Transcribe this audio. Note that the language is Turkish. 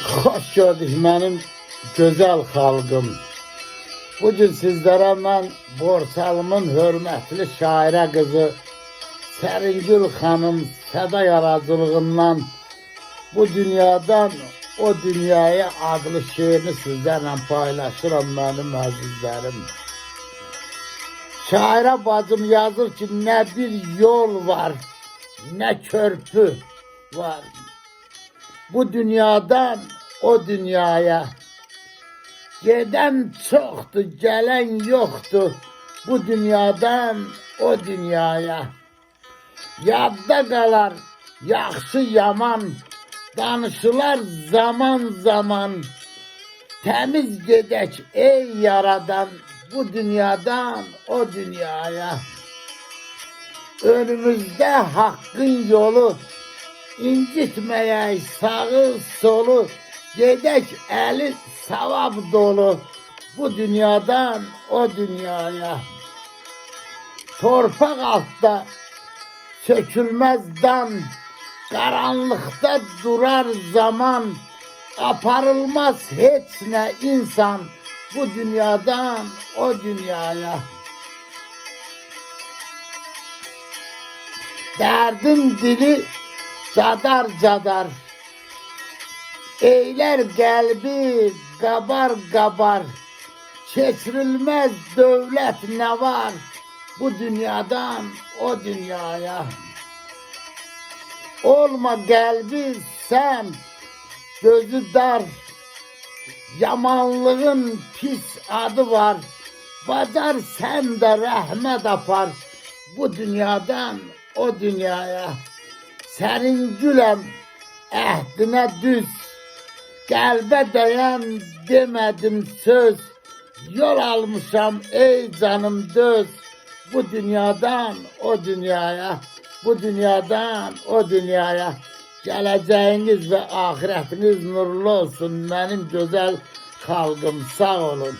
Xoş gördük mənim gözəl xalqım. Bugün sizlərə mən Borçalımın hörmətli şairə qızı Səringül xanım səda yaradıcılığından bu dünyadan o dünyaya adlı şeirini sizlərlə paylaşıram mənim əzizlərim. Şairə bacım yazır ki, nə bir yol var, nə körpü var. Bu dünyadan o dünyaya geden çoktu, gelen yoktu. Bu dünyadan o dünyaya yadda kalar yaxşı yaman, danışılar zaman zaman. Temiz gedek ey yaradan, bu dünyadan o dünyaya. Önümüzde hakkın yolu, incitmeyek sağı solu, gedek eli savab dolu, bu dünyadan o dünyaya. Torpaq altta sökülmez dan, karanlıkta durar zaman, aparılmaz hiç ne insan, bu dünyadan o dünyaya. Derdin dili cadar cadar, eyler kalbi kabar kabar, keçirilmez devlet ne var, bu dünyadan o dünyaya. Olma kalbi sen, gözü dar, yamanlığın pis adı var, bacar sen de rahmet apar, bu dünyadan o dünyaya. Səringüləm əhdinə düz, qəlbə dəyən demədim söz, yol almışam ey canım döz, bu dünyadan o dünyaya, bu dünyadan o dünyaya. Gələcəyiniz və axirətiniz nurlu olsun mənim gözəl xalqım, sağ olun.